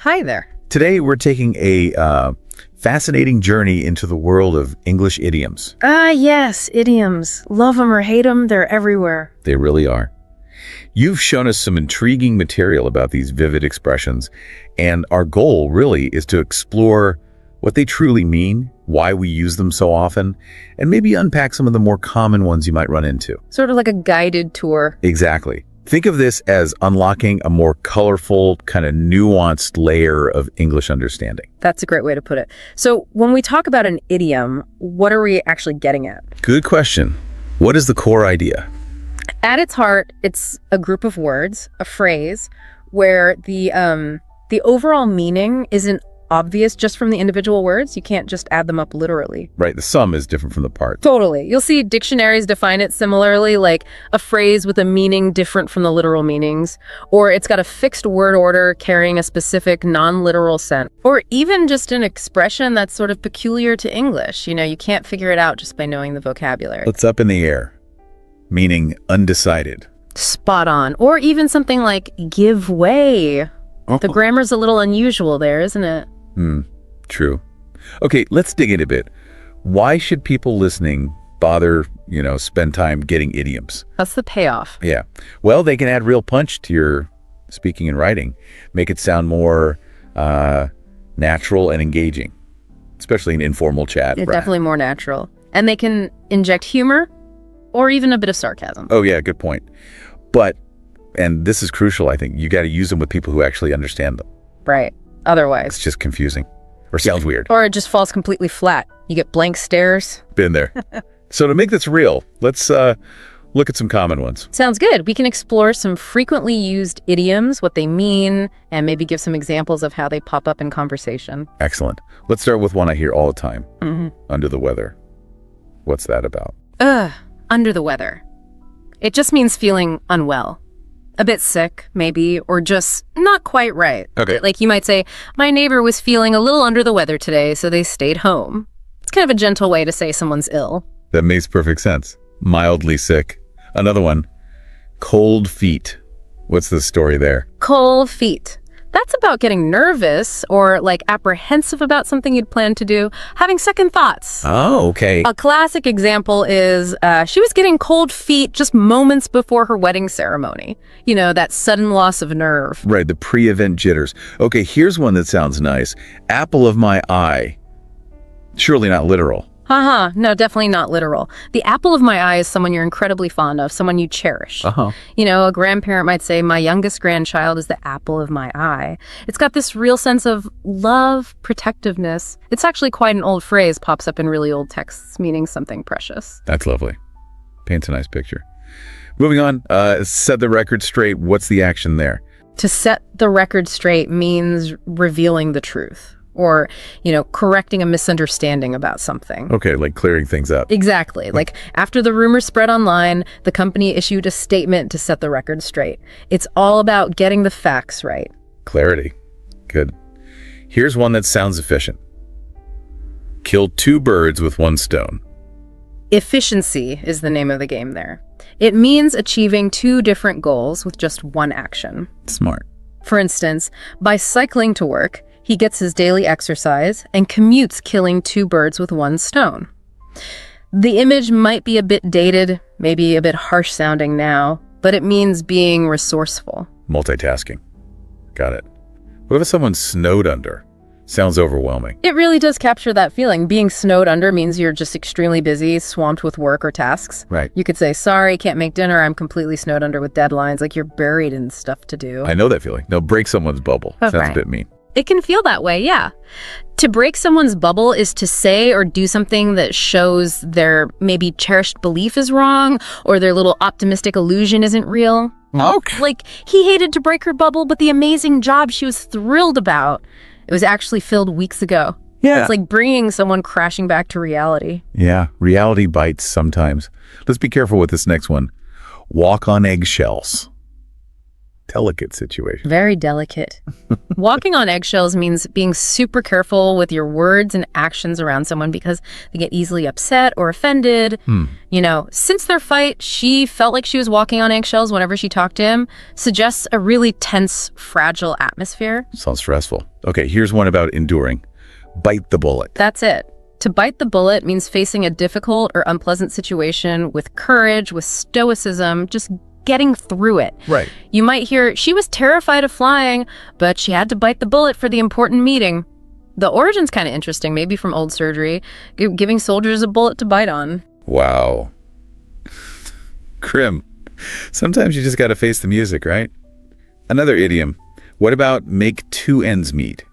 Hi there. Today, we're taking a fascinating journey into the world of English idioms. Yes, idioms. Love them or hate them, they're everywhere. They really are. You've shown us some intriguing material about these vivid expressions, and our goal really is to explore what they truly mean, why we use them so often, and maybe unpack some of the more common ones you might run into. Sort of like a guided tour. Exactly. Think of this as unlocking a more colorful, kind of nuanced layer of English understanding. That's a great way to put it. So when we talk about an idiom, what are we actually getting at? Good question. What is the core idea? At its heart, it's a group of words, a phrase, where the overall meaning isn't obvious just from the individual words. You can't just add them up literally. Right, the sum is different from the part. Totally. You'll see dictionaries define it similarly, like a phrase with a meaning different from the literal meanings, or it's got a fixed word order carrying a specific non-literal sense, or even just an expression that's sort of peculiar to English. You know, you can't figure it out just by knowing the vocabulary. It's up in the air, meaning undecided. Spot on. Or even something like give way. The grammar's a little unusual there, isn't it? True. Okay, let's dig in a bit. Why should people listening bother, spend time getting idioms? That's the payoff. Yeah. Well, they can add real punch to your speaking and writing, make it sound more natural and engaging, especially in informal chat. Yeah, definitely more natural. And they can inject humor or even a bit of sarcasm. Oh, yeah, good point. But, and this is crucial, I think, you got to use them with people who actually understand them. Right. Otherwise, it's just confusing or sounds weird. Or it just falls completely flat. You get blank stares. Been there. So to make this real, let's look at some common ones. Sounds good. We can explore some frequently used idioms, what they mean, and maybe give some examples of how they pop up in conversation. Excellent. Let's start with one I hear all the time. Under the weather. What's that about? Under the weather. It just means feeling unwell. A bit sick, maybe, or just not quite right. Okay. Like you might say, my neighbor was feeling a little under the weather today, so they stayed home. It's kind of a gentle way to say someone's ill. That makes perfect sense. Mildly sick. Another one. Cold feet. What's the story there? Cold feet. That's about getting nervous or like apprehensive about something you'd planned to do, having second thoughts. Oh, okay. A classic example is she was getting cold feet just moments before her wedding ceremony. You know, that sudden loss of nerve. Right, the pre-event jitters. Okay, here's one that sounds nice. Apple of my eye. Surely not literal. No, definitely not literal. The apple of my eye is someone you're incredibly fond of, someone you cherish. You know, a grandparent might say, my youngest grandchild is the apple of my eye. It's got this real sense of love, protectiveness. It's actually quite an old phrase, pops up in really old texts, meaning something precious. That's lovely. Paints a nice picture. Moving on, set the record straight. What's the action there? To set the record straight means revealing the truth. Or, correcting a misunderstanding about something. Okay, like clearing things up. Exactly. Like after the rumor spread online, the company issued a statement to set the record straight. It's all about getting the facts right. Clarity. Good. Here's one that sounds efficient. Kill two birds with one stone. Efficiency is the name of the game there. It means achieving two different goals with just one action. Smart. For instance, by cycling to work, he gets his daily exercise and commutes, killing two birds with one stone. The image might be a bit dated, maybe a bit harsh sounding now, but it means being resourceful. Multitasking. Got it. What if someone's snowed under? Sounds overwhelming. It really does capture that feeling. Being snowed under means you're just extremely busy, swamped with work or tasks. Right. You could say, sorry, can't make dinner. I'm completely snowed under with deadlines. Like you're buried in stuff to do. I know that feeling. No, break someone's bubble. Sounds a bit mean. It can feel that way, yeah. To break someone's bubble is to say or do something that shows their maybe cherished belief is wrong or their little optimistic illusion isn't real. Okay. Like, he hated to break her bubble, but the amazing job she was thrilled about, it was actually filled weeks ago. Yeah. It's like bringing someone crashing back to reality. Yeah, reality bites sometimes. Let's be careful with this next one. Walk on eggshells. Delicate situation. Very delicate. Walking on eggshells means being super careful with your words and actions around someone because they get easily upset or offended. You know, since their fight, she felt like she was walking on eggshells whenever she talked to him. Suggests a really tense, fragile atmosphere. Sounds stressful. Okay, here's one about enduring. Bite the bullet. That's it. To bite the bullet means facing a difficult or unpleasant situation with courage, with stoicism, just getting through it. Right. You might hear, she was terrified of flying, but she had to bite the bullet for the important meeting. The origin's kind of interesting, maybe from old surgery, giving soldiers a bullet to bite on. Wow. Grim. Sometimes you just got to face the music, right? Another idiom. What about make two ends meet?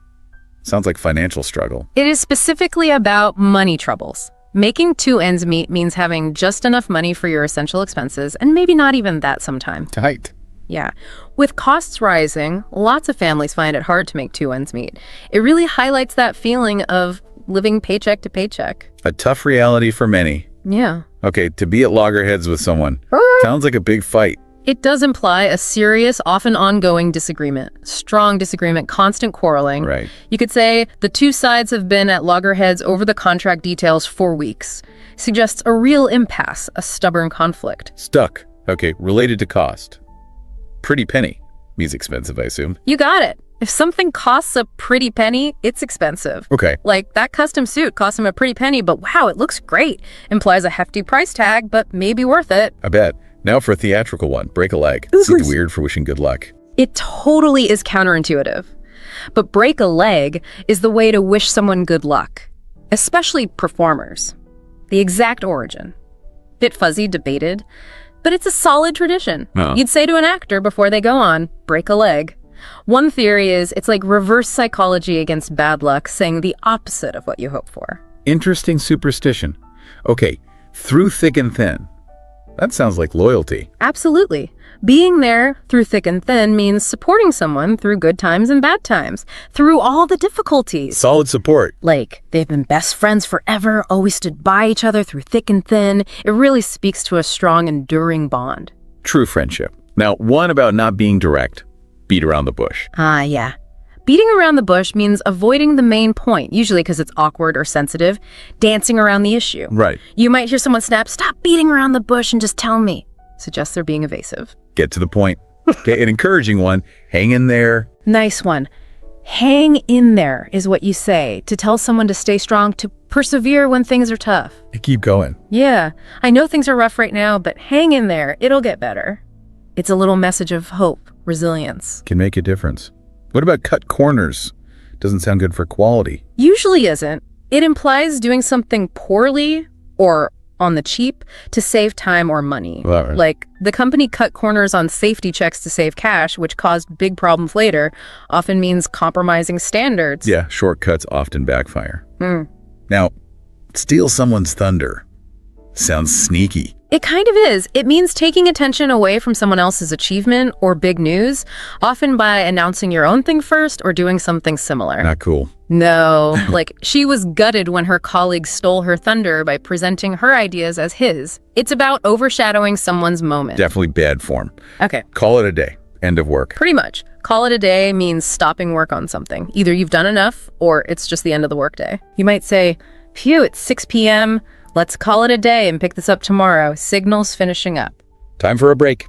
Sounds like financial struggle. It is specifically about money troubles. Making two ends meet means having just enough money for your essential expenses, and maybe not even that sometime. Tight. Yeah. With costs rising, lots of families find it hard to make two ends meet. It really highlights that feeling of living paycheck to paycheck. A tough reality for many. Yeah. Okay, to be at loggerheads with someone. Sounds like a big fight. It does imply a serious, often ongoing disagreement. Strong disagreement, constant quarreling. Right. You could say the two sides have been at loggerheads over the contract details for weeks. Suggests a real impasse, a stubborn conflict. Stuck. Okay, related to cost. Pretty penny. Means expensive, I assume. You got it. If something costs a pretty penny, it's expensive. Okay. Like that custom suit cost him a pretty penny, but wow, it looks great. Implies a hefty price tag, but maybe worth it. I bet. Now for a theatrical one. Break a leg. Seems weird for wishing good luck. It totally is counterintuitive. But break a leg is the way to wish someone good luck, especially performers. The exact origin. Bit fuzzy, debated, but it's a solid tradition. You'd say to an actor before they go on, break a leg. One theory is it's like reverse psychology against bad luck, saying the opposite of what you hope for. Interesting superstition. Okay, through thick and thin. That sounds like loyalty. Absolutely. Being there through thick and thin means supporting someone through good times and bad times, through all the difficulties. Solid support. Like, they've been best friends forever, always stood by each other through thick and thin. It really speaks to a strong, enduring bond. True friendship. Now, one about not being direct. Beat around the bush. Yeah. Beating around the bush means avoiding the main point, usually because it's awkward or sensitive, dancing around the issue. Right. You might hear someone snap, "Stop beating around the bush and just tell me." Suggests they're being evasive. Get to the point. Okay, an encouraging one. Hang in there. Nice one. Hang in there is what you say to tell someone to stay strong, to persevere when things are tough. Keep going. Yeah, I know things are rough right now, but hang in there. It'll get better. It's a little message of hope, resilience. Can make a difference. What about cut corners? Doesn't sound good for quality. Usually isn't. It implies doing something poorly or on the cheap to save time or money. Well, right. Like, the company cut corners on safety checks to save cash, which caused big problems later, often means compromising standards. Yeah, shortcuts often backfire. Now, steal someone's thunder. Sounds sneaky. It kind of is. It means taking attention away from someone else's achievement or big news, often by announcing your own thing first or doing something similar. Not cool. No, like she was gutted when her colleagues stole her thunder by presenting her ideas as his. It's about overshadowing someone's moment. Definitely bad form. Okay. Call it a day. End of work. Pretty much. Call it a day means stopping work on something. Either you've done enough or it's just the end of the workday. You might say, "Phew, it's 6 p.m. Let's call it a day and pick this up tomorrow. Signal's finishing up." Time for a break.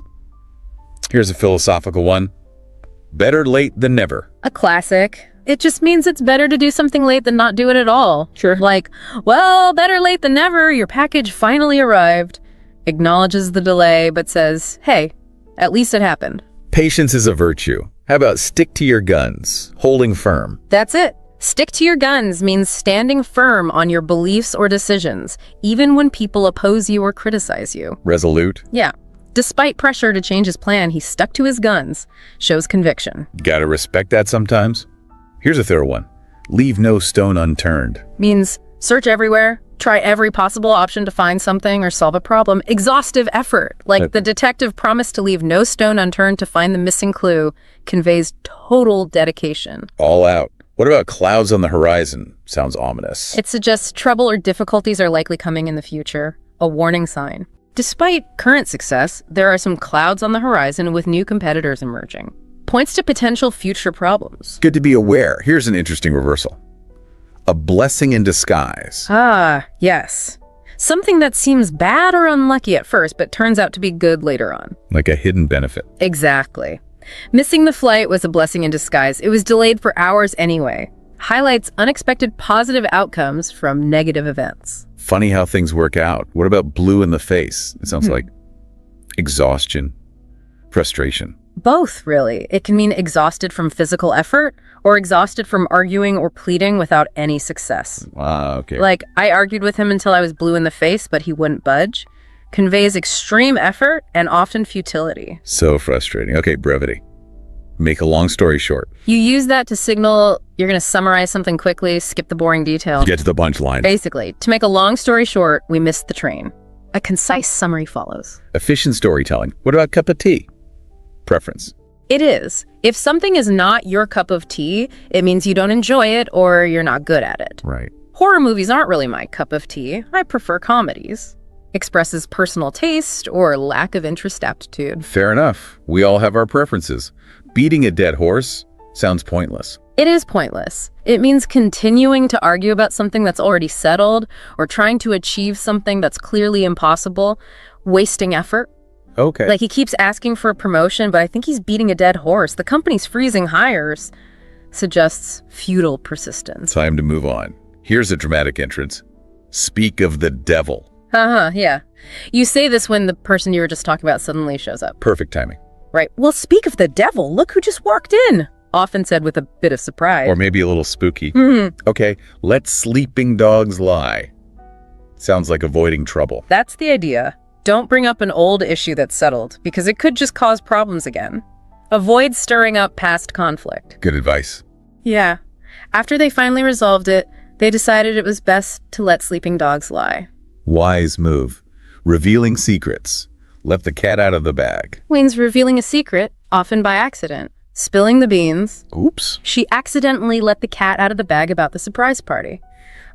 Here's a philosophical one. Better late than never. A classic. It just means it's better to do something late than not do it at all. Sure. Like, well, better late than never. Your package finally arrived. Acknowledges the delay, but says, hey, at least it happened. Patience is a virtue. How about stick to your guns, holding firm? That's it. Stick to your guns means standing firm on your beliefs or decisions, even when people oppose you or criticize you. Resolute. Yeah. Despite pressure to change his plan, he stuck to his guns. Shows conviction. Gotta respect that sometimes. Here's a third one. Leave no stone unturned. Means search everywhere, try every possible option to find something or solve a problem. Exhaustive effort. Like the detective promised to leave no stone unturned to find the missing clue, conveys total dedication. All out. What about clouds on the horizon? Sounds ominous. It suggests trouble or difficulties are likely coming in the future, a warning sign. Despite current success, there are some clouds on the horizon with new competitors emerging. Points to potential future problems. Good to be aware. Here's an interesting reversal. A blessing in disguise. Ah, yes. Something that seems bad or unlucky at first, but turns out to be good later on. Like a hidden benefit. Exactly. Missing the flight was a blessing in disguise. It was delayed for hours anyway. Highlights unexpected positive outcomes from negative events. Funny how things work out. What about blue in the face? It sounds like exhaustion, frustration. Both, really. It can mean exhausted from physical effort or exhausted from arguing or pleading without any success. Okay. Like, I argued with him until I was blue in the face, but he wouldn't budge. Conveys extreme effort and often futility. So frustrating. Okay, brevity. Make a long story short. You use that to signal you're going to summarize something quickly, skip the boring detail. Get to the punchline. Basically, to make a long story short, we missed the train. A concise summary follows. Efficient storytelling. What about cup of tea? Preference. It is. If something is not your cup of tea, it means you don't enjoy it or you're not good at it. Right. Horror movies aren't really my cup of tea. I prefer comedies. Expresses personal taste or lack of interest aptitude. Fair enough. We all have our preferences. Beating a dead horse sounds pointless. It is pointless. It means continuing to argue about something that's already settled or trying to achieve something that's clearly impossible, wasting effort. Okay. Like he keeps asking for a promotion, but I think he's beating a dead horse. The company's freezing hires. Suggests futile persistence. Time to move on. Here's a dramatic entrance. Speak of the devil. Yeah. You say this when the person you were just talking about suddenly shows up. Perfect timing. Right. Well, speak of the devil. Look who just walked in. Often said with a bit of surprise. Or maybe a little spooky. Mm-hmm. Okay, let sleeping dogs lie. Sounds like avoiding trouble. That's the idea. Don't bring up an old issue that's settled, because it could just cause problems again. Avoid stirring up past conflict. Good advice. Yeah. After they finally resolved it, they decided it was best to let sleeping dogs lie. Wise move. Revealing secrets. Let the cat out of the bag. Means revealing a secret, often by accident. Spilling the beans. Oops. She accidentally let the cat out of the bag about the surprise party.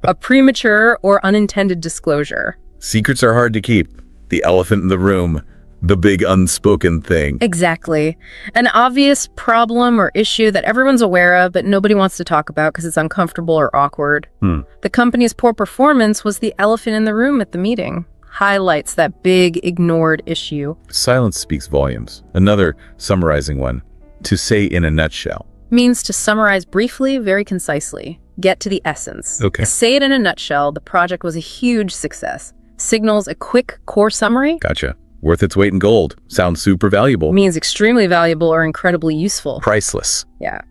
A premature or unintended disclosure. Secrets are hard to keep. The elephant in the room. The big unspoken thing. Exactly. An obvious problem or issue that everyone's aware of, but nobody wants to talk about because it's uncomfortable or awkward. The company's poor performance was the elephant in the room at the meeting. Highlights that big ignored issue. Silence speaks volumes. Another summarizing one. To say in a nutshell. Means to summarize briefly, very concisely. Get to the essence. Okay. Say it in a nutshell, the project was a huge success. Signals a quick core summary. Gotcha. Worth its weight in gold. Sounds super valuable. Means extremely valuable or incredibly useful. Priceless. Yeah.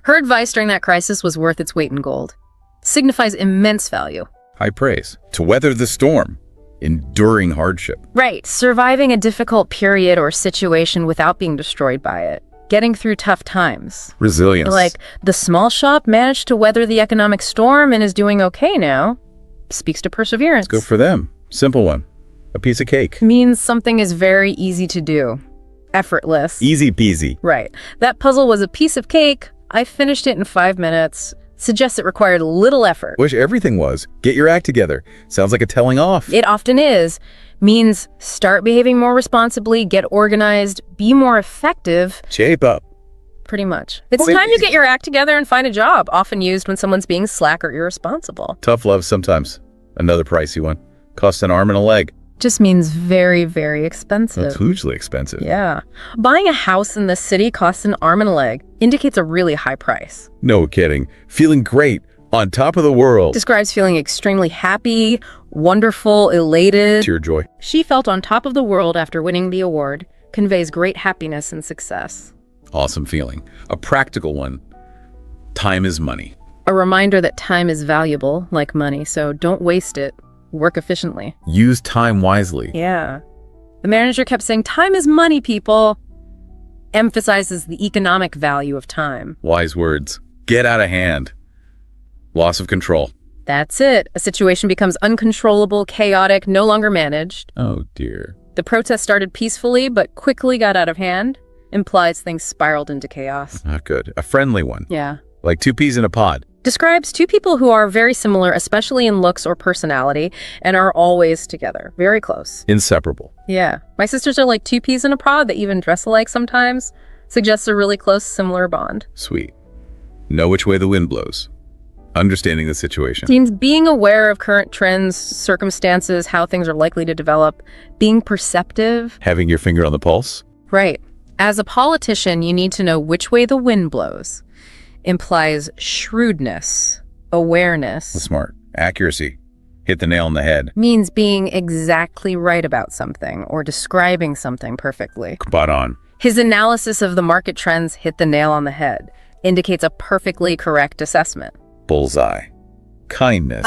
Her advice during that crisis was worth its weight in gold. Signifies immense value. High praise. To weather the storm. Enduring hardship. Right. Surviving a difficult period or situation without being destroyed by it. Getting through tough times. Resilience. Like, the small shop managed to weather the economic storm and is doing okay now. Speaks to perseverance. Go for them. Simple one. A piece of cake. Means something is very easy to do. Effortless. Easy peasy. Right. That puzzle was a piece of cake. I finished it in 5 minutes. Suggests it required little effort. Wish everything was. Get your act together. Sounds like a telling off. It often is. Means start behaving more responsibly, get organized, be more effective. Shape up. Pretty much. It's time you get your act together and find a job, often used when someone's being slack or irresponsible. Tough love sometimes. Another pricey one. Costs an arm and a leg. Just means very, very expensive. That's hugely expensive. Yeah. Buying a house in the city costs an arm and a leg. Indicates a really high price. No kidding. Feeling great. On top of the world. Describes feeling extremely happy, wonderful, elated. Tear joy. She felt on top of the world after winning the award. Conveys great happiness and success. Awesome feeling. A practical one. Time is money. A reminder that time is valuable, like money, so don't waste it. Work efficiently. Use time wisely. Yeah. The manager kept saying, time is money, people. Emphasizes the economic value of time. Wise words. Get out of hand. Loss of control. That's it. A situation becomes uncontrollable, chaotic, no longer managed. Oh, dear. The protest started peacefully, but quickly got out of hand. Implies things spiraled into chaos. Not good. A friendly one. Yeah. Like two peas in a pod. Describes two people who are very similar, especially in looks or personality, and are always together. Very close. Inseparable. Yeah. My sisters are like two peas in a pod. They even dress alike sometimes. Suggests a really close, similar bond. Sweet. Know which way the wind blows. Understanding the situation. Means being aware of current trends, circumstances, how things are likely to develop, being perceptive. Having your finger on the pulse. Right. As a politician, you need to know which way the wind blows. Implies shrewdness, awareness. Smart. Accuracy. Hit the nail on the head. Means being exactly right about something or describing something perfectly. Spot on. His analysis of the market trends hit the nail on the head. Indicates a perfectly correct assessment. Bullseye. Kindness.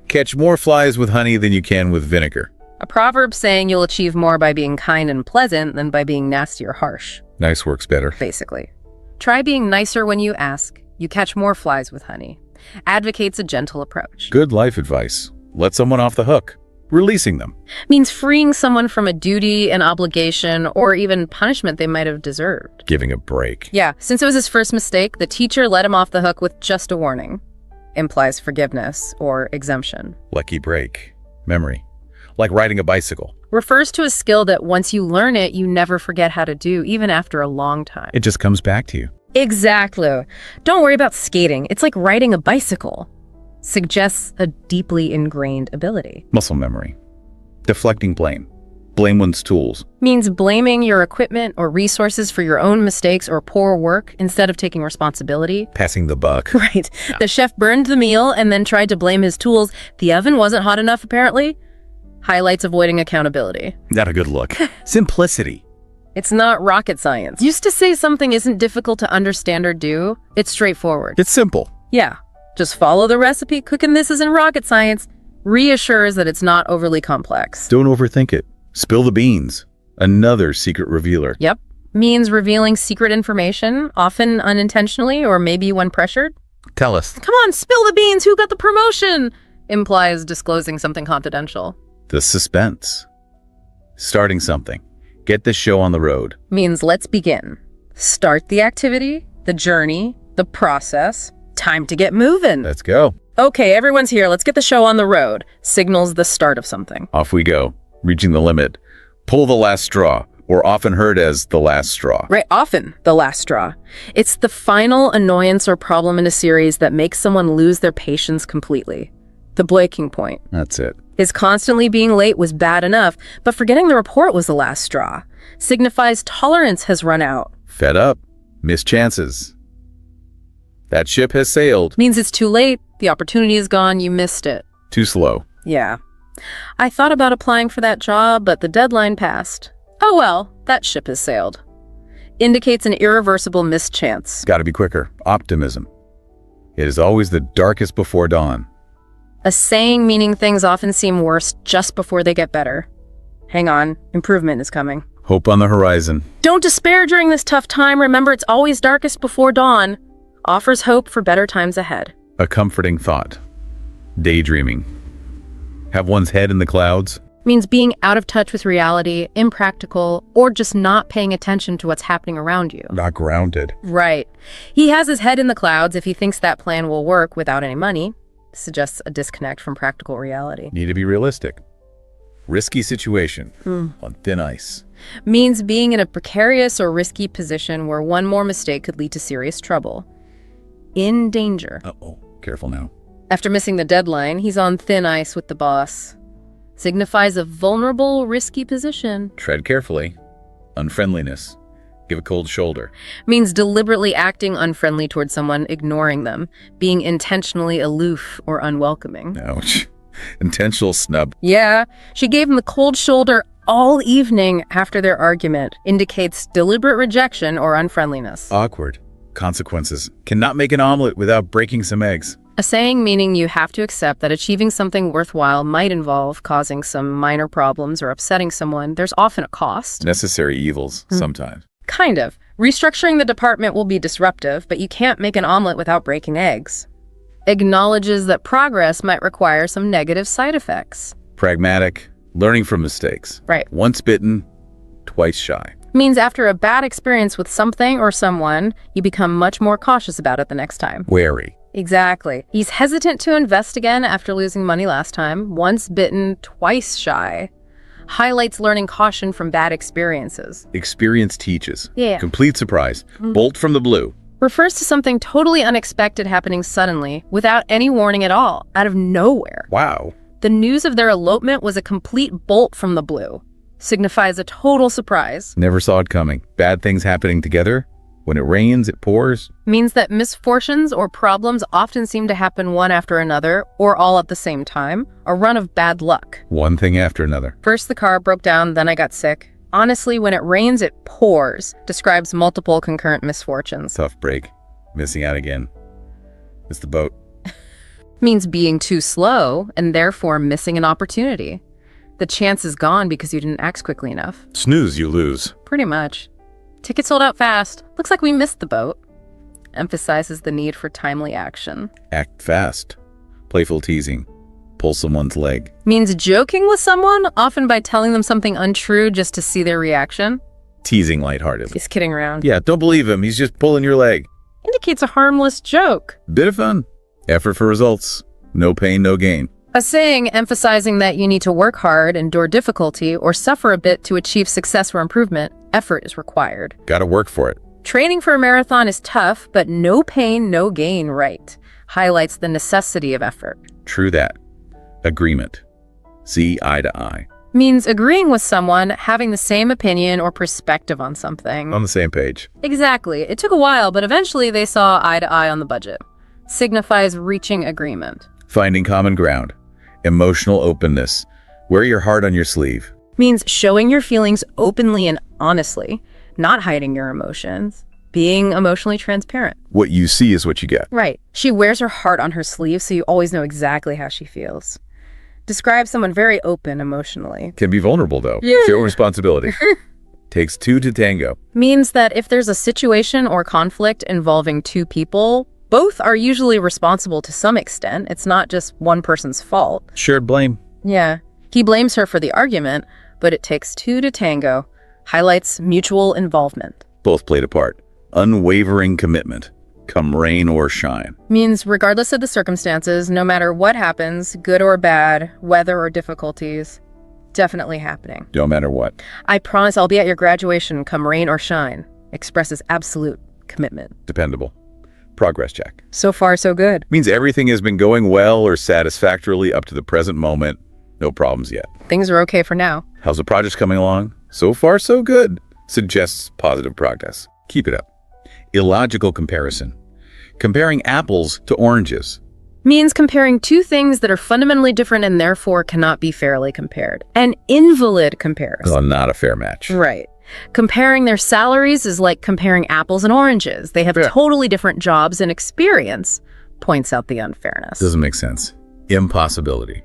Catch more flies with honey than you can with vinegar. A proverb saying you'll achieve more by being kind and pleasant than by being nasty or harsh. Nice works better. Basically. Try being nicer when you ask. You catch more flies with honey. Advocates a gentle approach. Good life advice. Let someone off the hook. Releasing them. Means freeing someone from a duty, an obligation, or even punishment they might have deserved. Giving a break. Yeah, since it was his first mistake, the teacher let him off the hook with just a warning. Implies forgiveness or exemption. Lucky break. Memory. Like riding a bicycle. Refers to a skill that once you learn it, you never forget how to do, even after a long time. It just comes back to you. Exactly. Don't worry about skating. It's like riding a bicycle. Suggests a deeply ingrained ability. Muscle memory. Deflecting blame. Blame one's tools. Means blaming your equipment or resources for your own mistakes or poor work instead of taking responsibility. Passing the buck. Right. Yeah. The chef burned the meal and then tried to blame his tools. The oven wasn't hot enough, apparently. Highlights avoiding accountability. Not a good look. Simplicity. It's not rocket science. Used to say something isn't difficult to understand or do. It's straightforward. It's simple. Yeah. Just follow the recipe. Cooking this isn't rocket science. Reassures that it's not overly complex. Don't overthink it. Spill the beans. Another secret revealer. Yep. Means revealing secret information, often unintentionally or maybe when pressured. Tell us. Come on, spill the beans. Who got the promotion? Implies disclosing something confidential. The suspense. Starting something. Get this show on the road. Means let's begin. Start the activity, the journey, the process. Time to get moving. Let's go. Okay, everyone's here. Let's get the show on the road. Signals the start of something. Off we go. Reaching the limit. Pull the last straw, or often heard as the last straw. Right, often the last straw. It's the final annoyance or problem in a series that makes someone lose their patience completely. The breaking point. That's it. His constantly being late was bad enough, but forgetting the report was the last straw. Signifies tolerance has run out. Fed up. Missed chances. That ship has sailed. Means it's too late. The opportunity is gone. You missed it. Too slow. Yeah. I thought about applying for that job, but the deadline passed. Oh well, that ship has sailed. Indicates an irreversible missed chance. Gotta be quicker. Optimism. It is always the darkest before dawn. A saying meaning things often seem worse just before they get better. Hang on, improvement is coming. Hope on the horizon. Don't despair during this tough time. Remember, it's always darkest before dawn. Offers hope for better times ahead. A comforting thought. Daydreaming. Have one's head in the clouds. Means being out of touch with reality, impractical, or just not paying attention to what's happening around you. Not grounded. Right. He has his head in the clouds if he thinks that plan will work without any money. Suggests a disconnect from practical reality. Need to be realistic. Risky situation. On thin ice. Means being in a precarious or risky position where one more mistake could lead to serious trouble. In danger. Uh-oh. Careful now. After missing the deadline, he's on thin ice with the boss. Signifies a vulnerable, risky position. Tread carefully. Unfriendliness. Give a cold shoulder. Means deliberately acting unfriendly towards someone, ignoring them, being intentionally aloof or unwelcoming. Ouch. Intentional snub. Yeah, she gave him the cold shoulder all evening after their argument. Indicates deliberate rejection or unfriendliness. Awkward. Consequences. Cannot make an omelet without breaking some eggs. A saying meaning you have to accept that achieving something worthwhile might involve causing some minor problems or upsetting someone. There's often a cost. Necessary evils, sometimes. Kind of. Restructuring the department will be disruptive, but you can't make an omelet without breaking eggs. Acknowledges that progress might require some negative side effects. Pragmatic. Learning from mistakes. Right. Once bitten, twice shy. Means after a bad experience with something or someone, you become much more cautious about it the next time. Wary. Exactly. He's hesitant to invest again after losing money last time. Once bitten, twice shy. Highlights learning caution from bad experiences. Experience teaches. Yeah. Complete surprise. Bolt from the blue. Refers to something totally unexpected happening suddenly, without any warning at all, out of nowhere. Wow. The news of their elopement was a complete bolt from the blue. Signifies a total surprise. Never saw it coming. Bad things happening together. When it rains, it pours. Means that misfortunes or problems often seem to happen one after another, or all at the same time. A run of bad luck. One thing after another. First the car broke down, then I got sick. Honestly, when it rains, it pours. Describes multiple concurrent misfortunes. Tough break. Missing out again. It's the boat. Means being too slow, and therefore missing an opportunity. The chance is gone because you didn't act quickly enough. Snooze, you lose. Pretty much. Ticket sold out fast. Looks like we missed the boat. Emphasizes the need for timely action. Act fast. Playful teasing. Pull someone's leg. Means joking with someone, often by telling them something untrue just to see their reaction. Teasing lightheartedly. He's kidding around. Yeah, don't believe him. He's just pulling your leg. Indicates a harmless joke. Bit of fun. Effort for results. No pain, no gain. A saying emphasizing that you need to work hard, endure difficulty, or suffer a bit to achieve success or improvement. Effort is required. Gotta work for it. Training for a marathon is tough, but no pain, no gain, right? Highlights the necessity of effort. True that. Agreement. See eye to eye. Means agreeing with someone, having the same opinion or perspective on something. On the same page. Exactly. It took a while, but eventually they saw eye to eye on the budget. Signifies reaching agreement. Finding common ground. Emotional openness. Wear your heart on your sleeve. Means showing your feelings openly and honestly, not hiding your emotions. Being emotionally transparent. What you see is what you get. Right. She wears her heart on her sleeve, so you always know exactly how she feels. Describes someone very open emotionally. Can be vulnerable, though. Yeah. Show responsibility. Takes two to tango. Means that if there's a situation or conflict involving two people, both are usually responsible to some extent. It's not just one person's fault. Shared blame. Yeah. He blames her for the argument, but it takes two to tango. Highlights mutual involvement. Both played a part. Unwavering commitment. Come rain or shine. Means regardless of the circumstances, no matter what happens, good or bad, weather or difficulties, definitely happening. No matter what. I promise I'll be at your graduation, come rain or shine. Expresses absolute commitment. Dependable. Progress check. So far, so good. Means everything has been going well or satisfactorily up to the present moment. No problems yet. Things are okay for now. How's the project coming along? So far, so good. Suggests positive progress. Keep it up. Illogical comparison. Comparing apples to oranges. Means comparing two things that are fundamentally different and therefore cannot be fairly compared. An invalid comparison. Well, not a fair match. Right. Comparing their salaries is like comparing apples and oranges. They have totally different jobs and experience. Points out the unfairness. Doesn't make sense. Impossibility.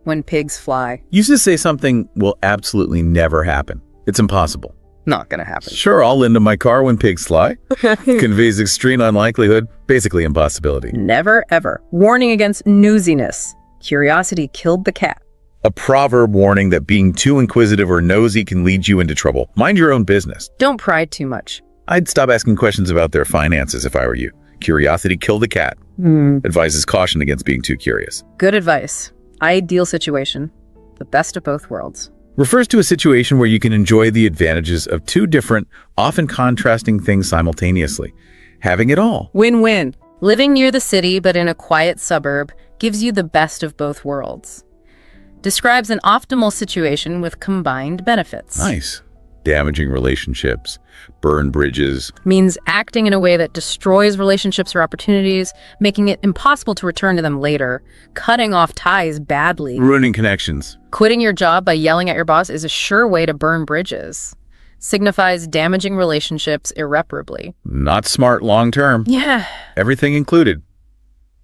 When pigs fly. Used to say something will absolutely never happen. It's impossible. Not gonna happen. Sure, I'll lend to my car when pigs fly. Conveys extreme unlikelihood, basically impossibility. Never, ever. Warning against newsiness. Curiosity killed the cat. A proverb warning that being too inquisitive or nosy can lead you into trouble. Mind your own business. Don't pry too much. I'd stop asking questions about their finances if I were you. Curiosity killed the cat. Advises caution against being too curious. Good advice. Ideal situation. The best of both worlds. Refers to a situation where you can enjoy the advantages of two different, often contrasting things simultaneously. Having it all. Win-win. Living near the city but in a quiet suburb gives you the best of both worlds. Describes an optimal situation with combined benefits. Nice. Damaging relationships, burn bridges. Means acting in a way that destroys relationships or opportunities, making it impossible to return to them later, cutting off ties badly. Ruining connections. Quitting your job by yelling at your boss is a sure way to burn bridges. Signifies damaging relationships irreparably. Not smart long-term. Yeah. Everything included.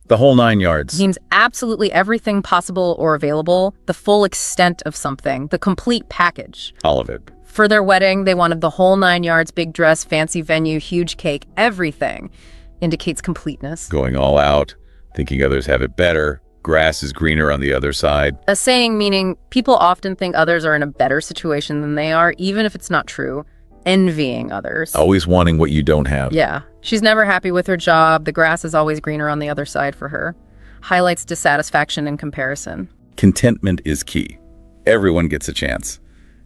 The whole 9 yards. Means absolutely everything possible or available, the full extent of something, the complete package. All of it. For their wedding, they wanted the whole 9 yards, big dress, fancy venue, huge cake, everything. Indicates completeness. Going all out, thinking others have it better. Grass is greener on the other side. A saying meaning people often think others are in a better situation than they are, even if it's not true. Envying others. Always wanting what you don't have. Yeah. She's never happy with her job. The grass is always greener on the other side for her. Highlights dissatisfaction in comparison. Contentment is key. Everyone gets a chance.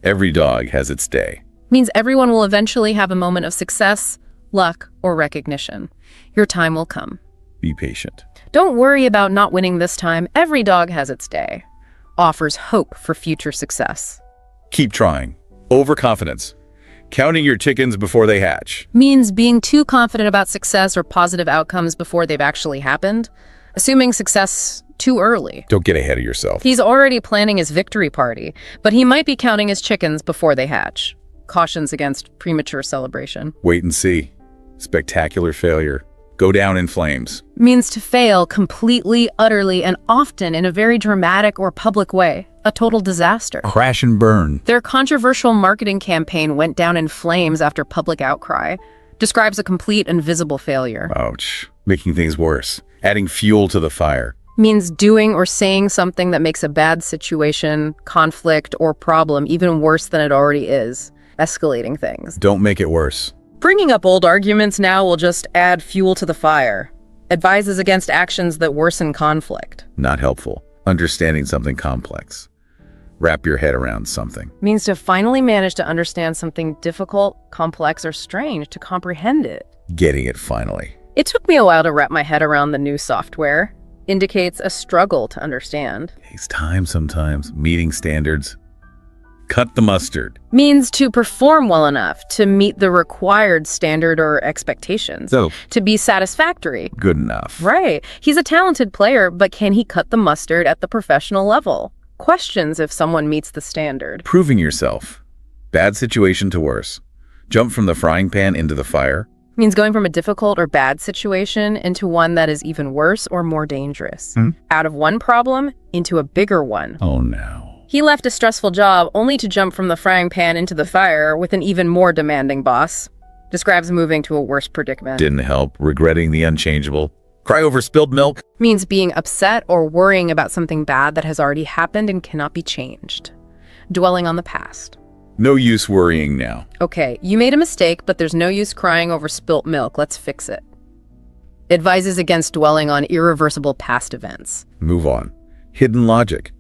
Every dog has its day. Means everyone will eventually have a moment of success, luck, or recognition. Your time will come. Be patient. Don't worry about not winning this time. Every dog has its day. Offers hope for future success. Keep trying. Overconfidence. Counting your chickens before they hatch. Means being too confident about success or positive outcomes before they've actually happened. Assuming success too early. Don't get ahead of yourself. He's already planning his victory party, but he might be counting his chickens before they hatch. Cautions against premature celebration. Wait and see. Spectacular failure. Go down in flames. Means to fail completely, utterly, and often in a very dramatic or public way. A total disaster. Crash and burn. Their controversial marketing campaign went down in flames after public outcry. Describes a complete and visible failure. Ouch. Making things worse. Adding fuel to the fire. Means doing or saying something that makes a bad situation, conflict, or problem even worse than it already is. Escalating things. Don't make it worse. Bringing up old arguments now will just add fuel to the fire. Advises against actions that worsen conflict. Not helpful. Understanding something complex. Wrap your head around something. Means to finally manage to understand something difficult, complex, or strange, to comprehend it. Getting it finally. It took me a while to wrap my head around the new software. Indicates a struggle to understand. Takes time sometimes. Meeting standards. Cut the mustard. Means to perform well enough to meet the required standard or expectations. So, to be satisfactory. good enough. Right. He's a talented player, but can he cut the mustard at the professional level? Questions if someone meets the standard. Proving yourself. Bad situation to worse. Jump from the frying pan into the fire. Means going from a difficult or bad situation into one that is even worse or more dangerous. Out of one problem into a bigger one. Oh no. He left a stressful job only to jump from the frying pan into the fire with an even more demanding boss. Describes moving to a worse predicament. Didn't help. Regretting the unchangeable. Cry over spilled milk. Means being upset or worrying about something bad that has already happened and cannot be changed. Dwelling on the past. No use worrying now. Okay, you made a mistake, but there's no use crying over spilt milk. Let's fix it. Advises against dwelling on irreversible past events. Move on. Hidden logic.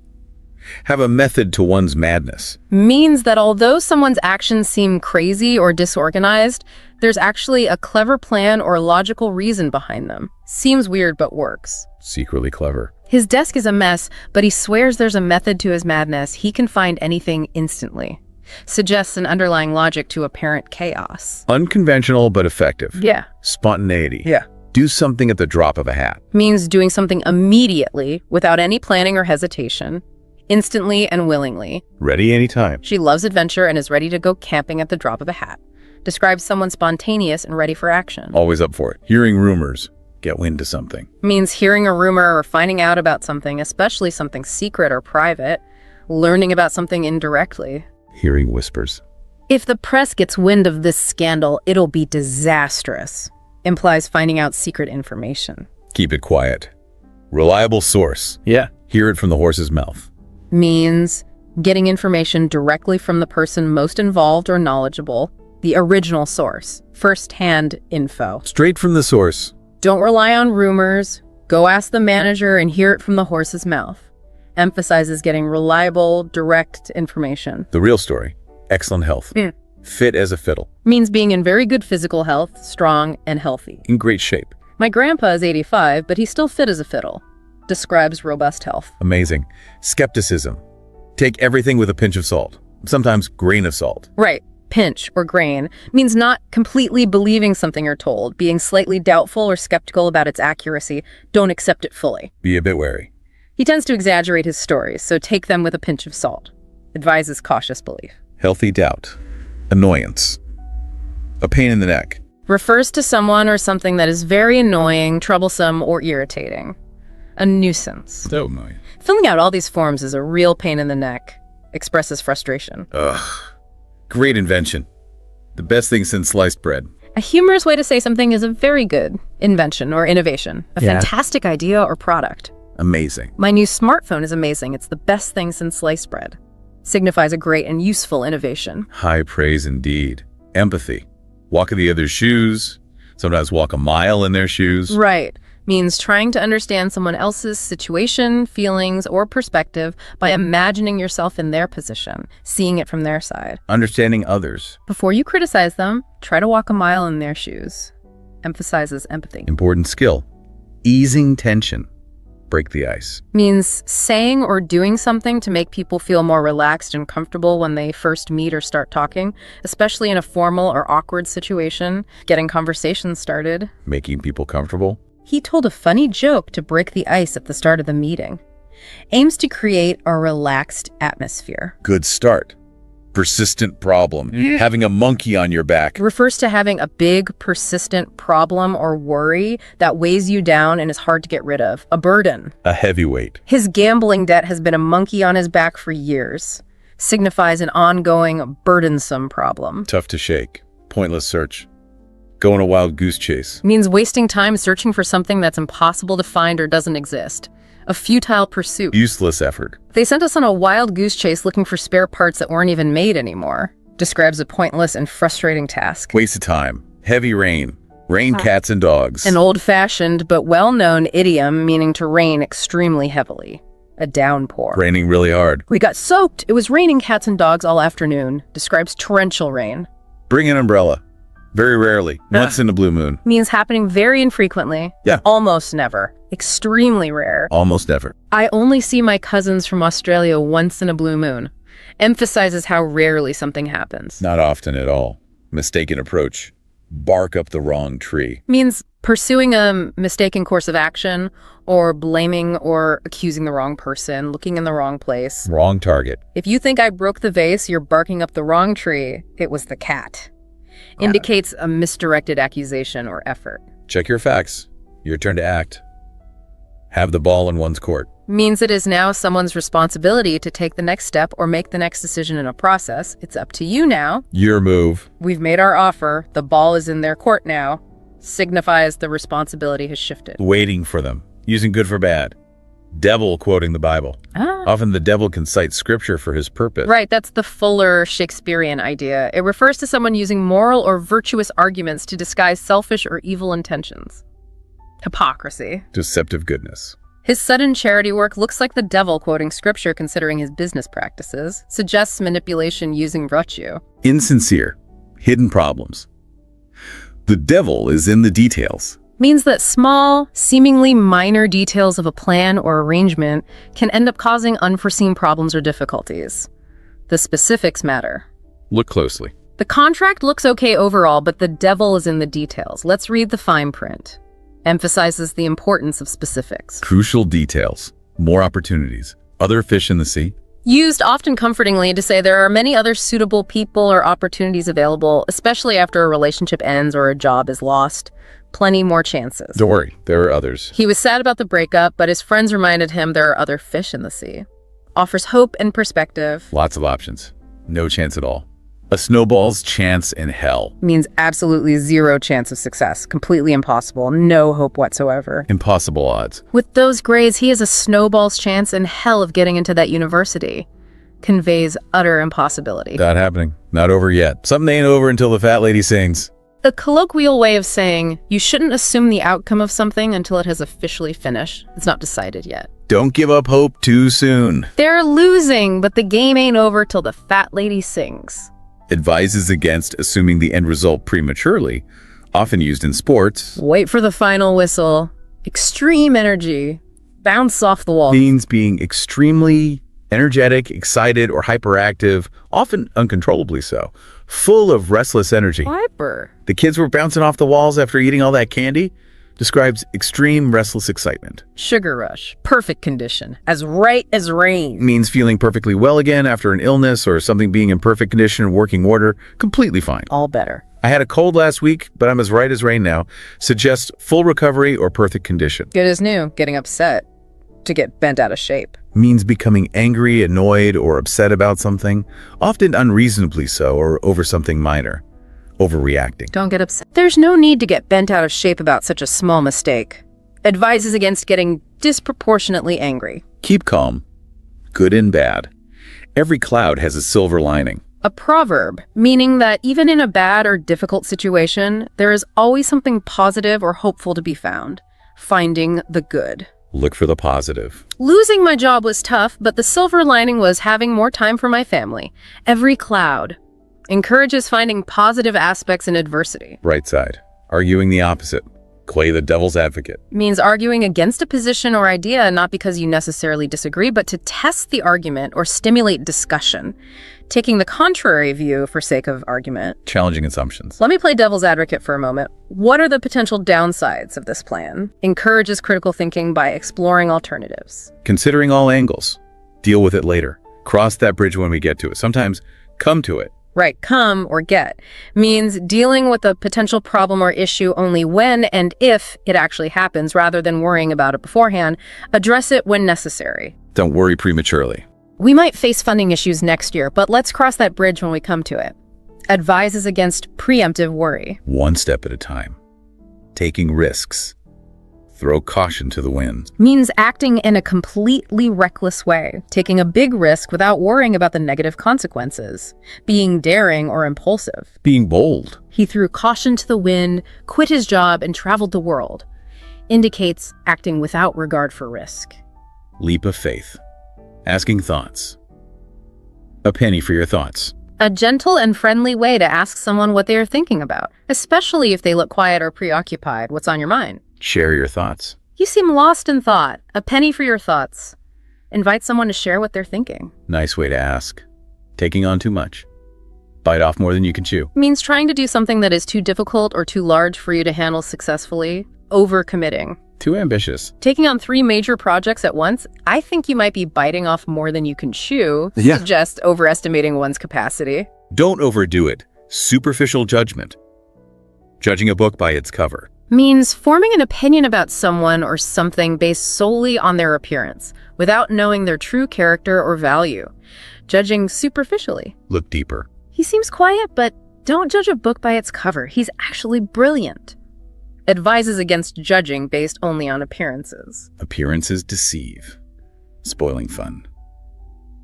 Have a method to one's madness. Means that although someone's actions seem crazy or disorganized, there's actually a clever plan or logical reason behind them. Seems weird, but works. Secretly clever. His desk is a mess, but he swears there's a method to his madness. He can find anything instantly. Suggests an underlying logic to apparent chaos. Unconventional but effective. Yeah. Spontaneity. Yeah. Do something at the drop of a hat. Means doing something immediately without any planning or hesitation. Instantly and willingly. Ready anytime. She loves adventure and is ready to go camping at the drop of a hat. Describes someone spontaneous and ready for action. Always up for it. Hearing rumors. Get wind to something. Means hearing a rumor or finding out about something, especially something secret or private. Learning about something indirectly. Hearing whispers. If the press gets wind of this scandal, it'll be disastrous. Implies finding out secret information. Keep it quiet. Reliable source. Yeah. Hear it from the horse's mouth. Means getting information directly from the person most involved or knowledgeable, the original source, first-hand info. Straight from the source. Don't rely on rumors. Go ask the manager and hear it from the horse's mouth. Emphasizes getting reliable, direct information. The real story. Excellent health. Fit as a fiddle. Means being in very good physical health, strong and healthy. In great shape. My grandpa is 85, but he's still fit as a fiddle. Describes robust health. Amazing. Skepticism. Take everything with a pinch of salt. Sometimes grain of salt. Right. Pinch or grain means not completely believing something you're told, being slightly doubtful or skeptical about its accuracy. Don't accept it fully. Be a bit wary. He tends to exaggerate his stories, so take them with a pinch of salt. Advises cautious belief. Healthy doubt. Annoyance. A pain in the neck. Refers to someone or something that is very annoying, troublesome, or irritating. A nuisance. So annoying. Filling out all these forms is a real pain in the neck. Expresses frustration. Ugh. Great invention. The best thing since sliced bread. A humorous way to say something is a very good invention or innovation. A fantastic idea or product. Amazing. My new smartphone is amazing. It's the best thing since sliced bread. Signifies a great and useful innovation. High praise indeed. Empathy. Walk in the other's shoes. Sometimes walk a mile in their shoes. Right. Means trying to understand someone else's situation, feelings, or perspective by imagining yourself in their position, seeing it from their side. Understanding others. Before you criticize them, try to walk a mile in their shoes. Emphasizes empathy. Important skill. Easing tension. Break the ice. Means saying or doing something to make people feel more relaxed and comfortable when they first meet or start talking, especially in a formal or awkward situation, getting conversations started. Making people comfortable. He told a funny joke to break the ice at the start of the meeting. Aims to create a relaxed atmosphere. Good start. Persistent problem. Having a monkey on your back. Refers to having a big, persistent problem or worry that weighs you down and is hard to get rid of. A burden. A heavyweight. His gambling debt has been a monkey on his back for years. Signifies an ongoing, burdensome problem. Tough to shake. Pointless search. Go on a wild goose chase. Means wasting time searching for something that's impossible to find or doesn't exist. A futile pursuit. Useless effort. They sent us on a wild goose chase looking for spare parts that weren't even made anymore. Describes a pointless and frustrating task. Waste of time. Heavy rain. Rain cats and dogs. An old-fashioned but well-known idiom meaning to rain extremely heavily. A downpour. Raining really hard. We got soaked. It was raining cats and dogs all afternoon. Describes torrential rain. Bring an umbrella. Very rarely. Once in a blue moon. Means happening very infrequently. Yeah. Almost never. Extremely rare. Almost never. I only see my cousins from Australia once in a blue moon. Emphasizes how rarely something happens. Not often at all. Mistaken approach. Bark up the wrong tree. Means pursuing a mistaken course of action, or blaming or accusing the wrong person, looking in the wrong place. Wrong target. If you think I broke the vase, you're barking up the wrong tree. It was the cat. Indicates a misdirected accusation or effort. Check your facts. Your turn to act. Have the ball in one's court. Means it is now someone's responsibility to take the next step or make the next decision in a process. It's up to you now. Your move. We've made our offer. The ball is in their court now. Signifies the responsibility has shifted. Waiting for them. Using good for bad. Devil quoting the Bible. Often the devil can cite scripture for his purpose. Right, that's the fuller Shakespearean idea. It refers to someone using moral or virtuous arguments to disguise selfish or evil intentions. Hypocrisy. Deceptive goodness. His sudden charity work looks like the devil quoting scripture considering his business practices. Suggests manipulation using virtue. Insincere. Hidden problems. The devil is in the details. Means that small, seemingly minor details of a plan or arrangement can end up causing unforeseen problems or difficulties. The specifics matter. Look closely. The contract looks okay overall, but the devil is in the details. Let's read the fine print. Emphasizes the importance of specifics. Crucial details. More opportunities. Other fish in the sea. Used often comfortingly to say there are many other suitable people or opportunities available, especially after a relationship ends or a job is lost. Plenty more chances. Don't worry, there are others. He was sad about the breakup, but his friends reminded him there are other fish in the sea. Offers hope and perspective. Lots of options. No chance at all. A snowball's chance in hell. Means absolutely zero chance of success. Completely impossible. No hope whatsoever. Impossible odds. With those grades, he has a snowball's chance in hell of getting into that university. Conveys utter impossibility. Not happening. Not over yet. Something ain't over until the fat lady sings. A colloquial way of saying you shouldn't assume the outcome of something until it has officially finished. It's not decided yet. Don't give up hope too soon. They're losing, but the game ain't over till the fat lady sings. Advises against assuming the end result prematurely, often used in sports. Wait for the final whistle. Extreme energy. Bounce off the wall. Means being extremely energetic, excited, or hyperactive, often uncontrollably so. Full of restless energy. Hyper. The kids were bouncing off the walls after eating all that candy. Describes extreme restless excitement. Sugar rush. Perfect condition. As right as rain. Means feeling perfectly well again after an illness or something being in perfect condition and working order. Completely fine. All better. I had a cold last week, but I'm as right as rain now. Suggests full recovery or perfect condition. Good as new. Getting upset. To get bent out of shape. Means becoming angry, annoyed, or upset about something. Often unreasonably so or over something minor. Overreacting. Don't get upset. There's no need to get bent out of shape about such a small mistake. Advises against getting disproportionately angry. Keep calm. Good and bad. Every cloud has a silver lining. A proverb, meaning that even in a bad or difficult situation, there is always something positive or hopeful to be found. finding the good. Look for the positive. Losing my job was tough, but the silver lining was having more time for my family. Every cloud encourages finding positive aspects in adversity. Right side. Arguing the opposite. Play the devil's advocate. Means arguing against a position or idea, not because you necessarily disagree, but to test the argument or stimulate discussion. Taking the contrary view for sake of argument. Challenging assumptions. Let me play devil's advocate for a moment. What are the potential downsides of this plan? Encourages critical thinking by exploring alternatives. Considering all angles. Deal with it later. Cross that bridge when we get to it. Sometimes come to it. Right, come or get means dealing with a potential problem or issue only when and if it actually happens, rather than worrying about it beforehand. Address it when necessary. Don't worry prematurely. We might face funding issues next year, but let's cross that bridge when we come to it. Advises against preemptive worry. One step at a time. Taking risks. Throw caution to the wind. Means acting in a completely reckless way, taking a big risk without worrying about the negative consequences, being daring or impulsive. Being bold. He threw caution to the wind, quit his job, and traveled the world. Indicates acting without regard for risk. Leap of faith. Asking thoughts. A penny for your thoughts. A gentle and friendly way to ask someone what they are thinking about, especially if they look quiet or preoccupied. What's on your mind? Share your thoughts. You seem lost in thought. A penny for your thoughts. Invite someone to share what they're thinking. Nice way to ask. Taking on too much. Bite off more than you can chew. Means trying to do something that is too difficult or too large for you to handle successfully. Overcommitting. Too ambitious. Taking on 3 major projects at once. I think you might be biting off more than you can chew. Yeah. Suggest overestimating one's capacity. Don't overdo it. Superficial judgment. Judging a book by its cover. Means forming an opinion about someone or something based solely on their appearance, without knowing their true character or value. Judging superficially. Look deeper. He seems quiet, but don't judge a book by its cover. He's actually brilliant. Advises against judging based only on appearances. Appearances deceive. Spoiling fun.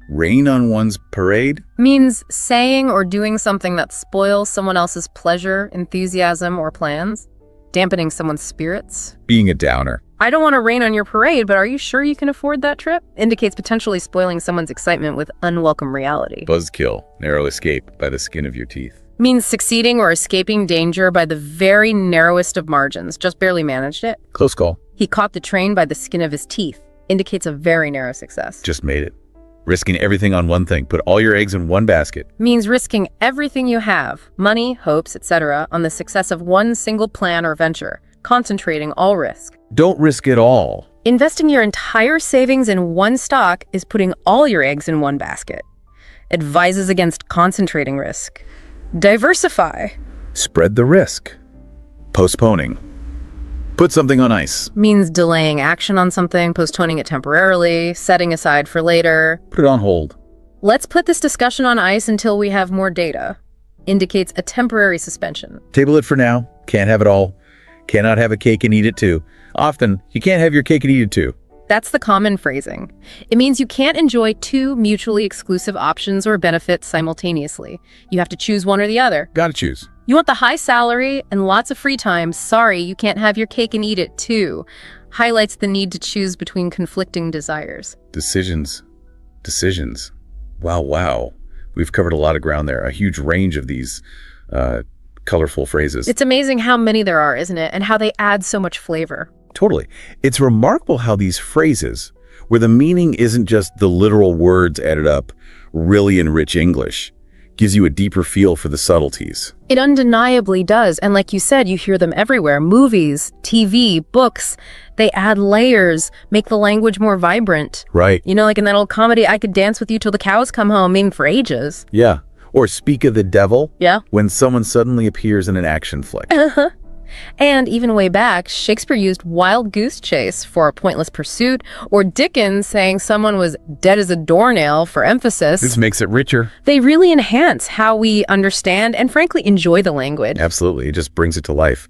Rain on one's parade? Means saying or doing something that spoils someone else's pleasure, enthusiasm, or plans. Dampening someone's spirits. Being a downer. I don't want to rain on your parade, but are you sure you can afford that trip? Indicates potentially spoiling someone's excitement with unwelcome reality. Buzzkill. Narrow escape by the skin of your teeth. Means succeeding or escaping danger by the very narrowest of margins. Just barely managed it. Close call. He caught the train by the skin of his teeth. Indicates a very narrow success. Just made it. Risking everything on one thing. Put all your eggs in one basket. Means risking everything you have, money, hopes, etc., on the success of one single plan or venture. Concentrating all risk. Don't risk it all. Investing your entire savings in one stock is putting all your eggs in one basket. Advises against concentrating risk. Diversify. Spread the risk. Postponing. Put something on ice. Means delaying action on something, postponing it temporarily, setting aside for later. Put it on hold. Let's put this discussion on ice until we have more data. Indicates a temporary suspension. Table it for now. Can't have it all. Cannot have a cake and eat it too. Often, you can't have your cake and eat it too. That's the common phrasing. It means you can't enjoy 2 mutually exclusive options or benefits simultaneously. You have to choose one or the other. Gotta choose. You want the high salary and lots of free time. Sorry, you can't have your cake and eat it too. Highlights the need to choose between conflicting desires. Decisions. Decisions. Wow. We've covered a lot of ground there. A huge range of these colorful phrases. It's amazing how many there are, isn't it? And how they add so much flavor. Totally. It's remarkable how these phrases, where the meaning isn't just the literal words added up, really enrich English. Gives you a deeper feel for the subtleties. It undeniably does. And like you said, you hear them everywhere. Movies, TV, books. They add layers, make the language more vibrant. Right. You know, like in that old comedy, I Could Dance With You Till the Cows Come Home, mean for ages. Yeah. Or speak of the devil. Yeah. When someone suddenly appears in an action flick. And even way back, Shakespeare used wild goose chase for a pointless pursuit, or Dickens saying someone was dead as a doornail for emphasis. This makes it richer. They really enhance how we understand and frankly enjoy the language. Absolutely. It just brings it to life.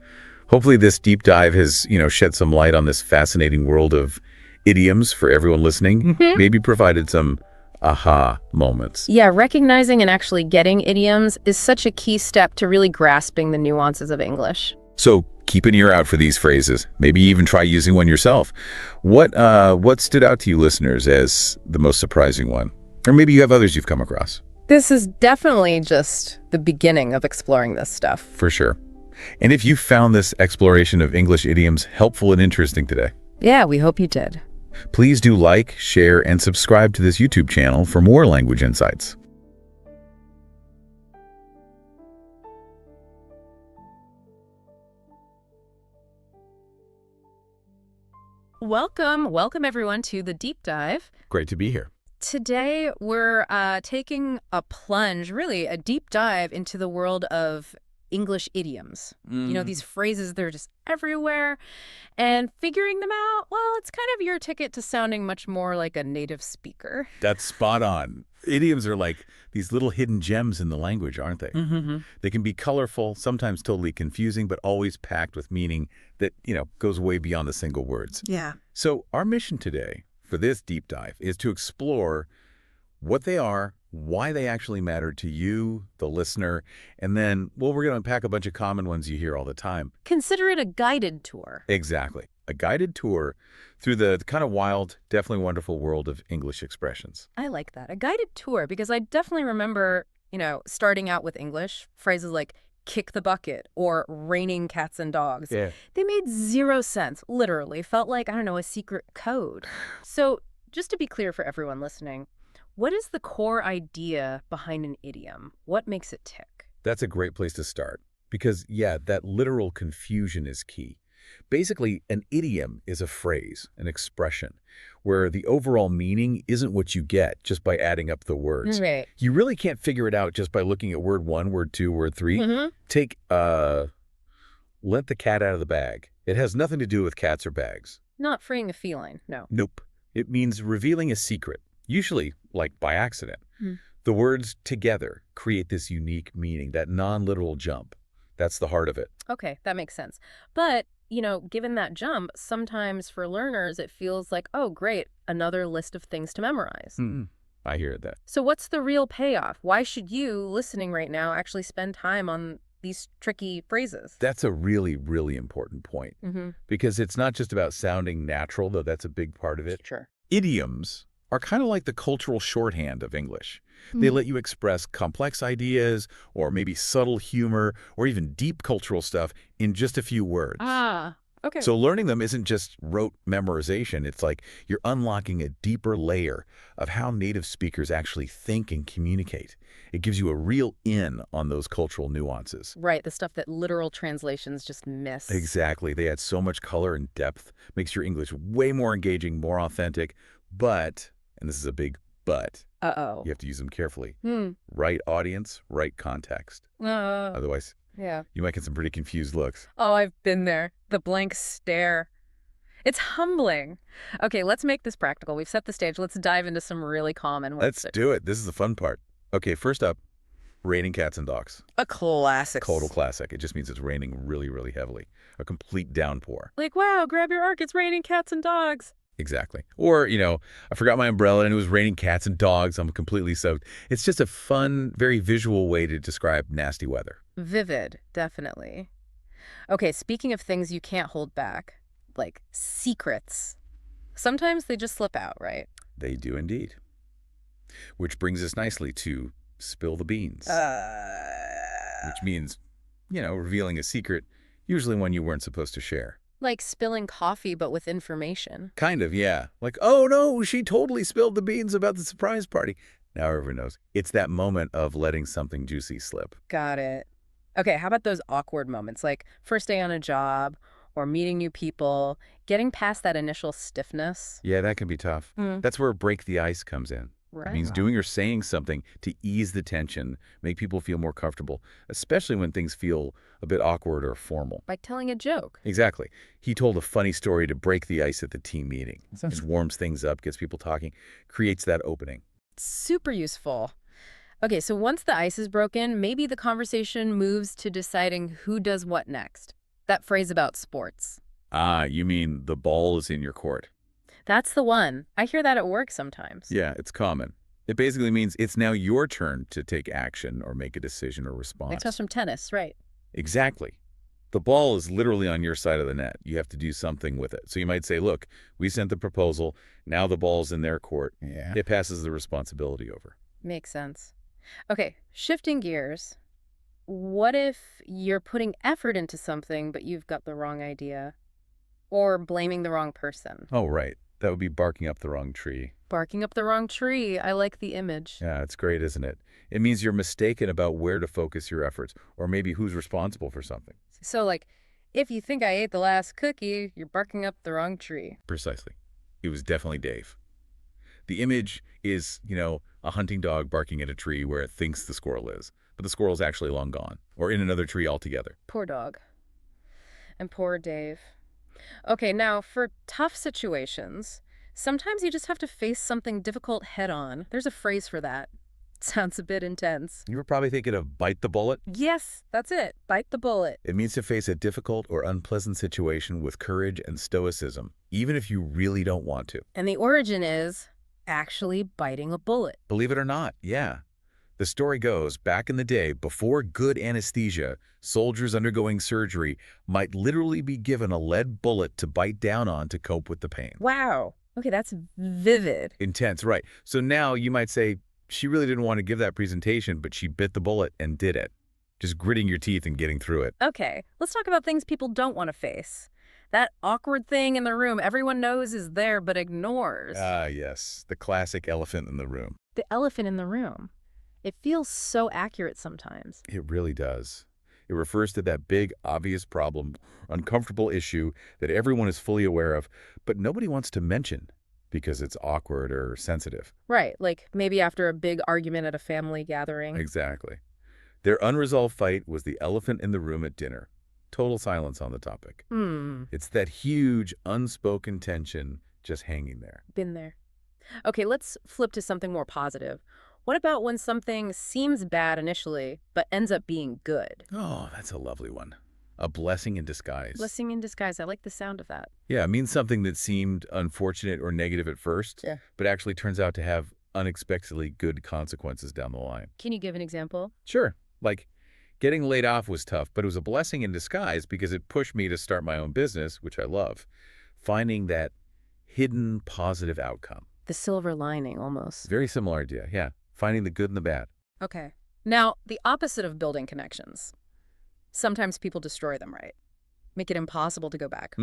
Hopefully this deep dive has, shed some light on this fascinating world of idioms for everyone listening. Maybe provided some aha moments. Yeah, recognizing and actually getting idioms is such a key step to really grasping the nuances of English. So Keep an ear out for these phrases. Maybe even try using one yourself. What stood out to you listeners as the most surprising one? Or maybe you have others you've come across. This is definitely just the beginning of exploring this stuff. For sure. And if you found this exploration of English idioms helpful and interesting today, Yeah, we hope you did. please do like, share, and subscribe to this YouTube channel for more language insights. Welcome everyone to the deep dive. Great to be here. Today we're taking a plunge, really a deep dive into the world of English idioms. You know, these phrases, they're just everywhere. And figuring them out, well, it's kind of your ticket to sounding much more like a native speaker. That's spot on. Idioms are like these little hidden gems in the language, aren't they? They can be colorful, sometimes totally confusing, but always packed with meaning that, goes way beyond the single words. Yeah. So our mission today for this deep dive is to explore what they are, why they actually matter to you, the listener, and then, well, we're going to unpack a bunch of common ones you hear all the time. Consider it a guided tour. Exactly. A guided tour through the kind of wild, definitely wonderful world of English expressions. I like that. A guided tour, because I definitely remember, starting out with English, phrases like kick the bucket or raining cats and dogs. Yeah. They made zero sense, literally. Felt like, I don't know, a secret code. So just to be clear for everyone listening, what is the core idea behind an idiom? What makes it tick? That's a great place to start because, yeah, that literal confusion is key. Basically, an idiom is a phrase, an expression, where the overall meaning isn't what you get just by adding up the words. Right. You really can't figure it out just by looking at word 1, word 2, word 3. Take, let the cat out of the bag. It has nothing to do with cats or bags. Not freeing a feline, no. Nope. It means revealing a secret, usually like by accident. The words together create this unique meaning, that non-literal jump. That's the heart of it. Okay, that makes sense. But, given that jump, sometimes for learners, it feels like, oh, great, another list of things to memorize. I hear that. So what's the real payoff? Why should you, listening right now, actually spend time on these tricky phrases? That's a really, really important point. Because it's not just about sounding natural, though that's a big part of it. Sure. Idioms are kind of like the cultural shorthand of English. They let you express complex ideas or maybe subtle humor or even deep cultural stuff in just a few words. Ah, okay. So learning them isn't just rote memorization. It's like you're unlocking a deeper layer of how native speakers actually think and communicate. It gives you a real in on those cultural nuances. Right, the stuff that literal translations just miss. Exactly. They add so much color and depth, makes your English way more engaging, more authentic. But, and this is a big but, Uh-oh. you have to use them carefully. Right audience, right context. Otherwise, Yeah. you might get some pretty confused looks. Oh, I've been there. The blank stare. It's humbling. Okay, let's make this practical. We've set the stage. Let's dive into some really common ones. Let's do it. This is the fun part. Okay, first up, raining cats and dogs. A classic. Total classic. It just means it's raining really, really heavily. A complete downpour. Like, wow, grab your ark. It's raining cats and dogs. Exactly. Or, I forgot my umbrella and it was raining cats and dogs. I'm completely soaked. It's just a fun, very visual way to describe nasty weather. Vivid, definitely. Okay, speaking of things you can't hold back, like secrets. Sometimes they just slip out, right? They do indeed. Which brings us nicely to spill the beans. Which means, revealing a secret, usually one you weren't supposed to share. Like spilling coffee, but with information. Kind of, yeah. Like, oh no, she totally spilled the beans about the surprise party. Now everyone knows. It's that moment of letting something juicy slip. Got it. Okay, how about those awkward moments, like first day on a job or meeting new people, getting past that initial stiffness? Yeah, that can be tough. That's where break the ice comes in. Right. It means doing or saying something to ease the tension, make people feel more comfortable, especially when things feel a bit awkward or formal. Like telling a joke. Exactly. He told a funny story to break the ice at the team meeting. It warms things up, gets people talking, creates that opening. Super useful. Okay, so once the ice is broken, maybe the conversation moves to deciding who does what next. That phrase about sports. Ah, you mean the ball is in your court. That's the one. I hear that at work sometimes. Yeah, it's common. It basically means it's now your turn to take action or make a decision or response. It comes from tennis, right? Exactly. The ball is literally on your side of the net. You have to do something with it. So you might say, look, we sent the proposal. Now the ball's in their court. Yeah. It passes the responsibility over. Makes sense. Okay, shifting gears. What if you're putting effort into something, but you've got the wrong idea? Or blaming the wrong person? Oh, right. That would be barking up the wrong tree. Barking up the wrong tree. I like the image. Yeah, it's great, isn't it? It means you're mistaken about where to focus your efforts, or maybe who's responsible for something. So, like, if you think I ate the last cookie, you're barking up the wrong tree. Precisely. It was definitely Dave. The image is, a hunting dog barking at a tree where it thinks the squirrel is, but the squirrel's actually long gone, or in another tree altogether. Poor dog. And poor Dave. Okay, now, for tough situations, sometimes you just have to face something difficult head-on. There's a phrase for that. Sounds a bit intense. You were probably thinking of bite the bullet. Yes, that's it. Bite the bullet. It means to face a difficult or unpleasant situation with courage and stoicism, even if you really don't want to. And the origin is actually biting a bullet. Believe it or not, yeah. The story goes, back in the day, before good anesthesia, soldiers undergoing surgery might literally be given a lead bullet to bite down on to cope with the pain. Wow. Okay, that's vivid. Intense, right. So now you might say, she really didn't want to give that presentation, but she bit the bullet and did it. Just gritting your teeth and getting through it. Okay, let's talk about things people don't want to face. That awkward thing in the room everyone knows is there but ignores. Ah, yes. The classic elephant in the room. The elephant in the room. It feels so accurate sometimes. It really does. It refers to that big, obvious problem, uncomfortable issue that everyone is fully aware of, but nobody wants to mention because it's awkward or sensitive. Right, like maybe after a big argument at a family gathering. Exactly. Their unresolved fight was the elephant in the room at dinner. Total silence on the topic. It's that huge, unspoken tension just hanging there. Been there. Okay, let's flip to something more positive. What about when something seems bad initially, but ends up being good? Oh, that's a lovely one. A blessing in disguise. Blessing in disguise. I like the sound of that. Yeah, it means something that seemed unfortunate or negative at first, but actually turns out to have unexpectedly good consequences down the line. Can you give an example? Sure. Like, getting laid off was tough, but it was a blessing in disguise because it pushed me to start my own business, which I love. Finding that hidden positive outcome. The silver lining, almost. Very similar idea, yeah. Finding the good and the bad. Okay. Now, the opposite of building connections. Sometimes people destroy them, right? Make it impossible to go back.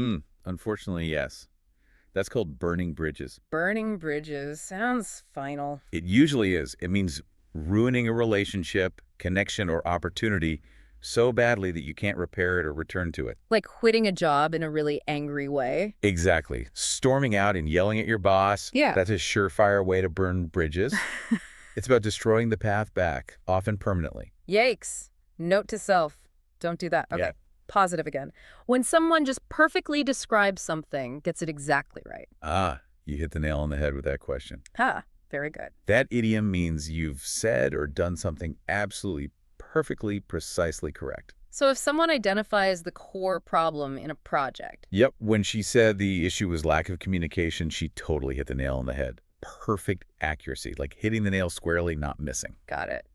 Unfortunately, yes. That's called burning bridges. Burning bridges. Sounds final. It usually is. It means ruining a relationship, connection, or opportunity so badly that you can't repair it or return to it. Like quitting a job in a really angry way. Exactly. Storming out and yelling at your boss. Yeah. That's a surefire way to burn bridges. It's about destroying the path back, often permanently. Yikes. Note to self. Don't do that. Okay. Yeah. Positive again. When someone just perfectly describes something, gets it exactly right. Ah, you hit the nail on the head with that question. Very good. That idiom means you've said or done something absolutely, perfectly, precisely correct. So if someone identifies the core problem in a project. Yep, when she said the issue was lack of communication, she totally hit the nail on the head. Perfect accuracy, like hitting the nail squarely, not missing. Got it.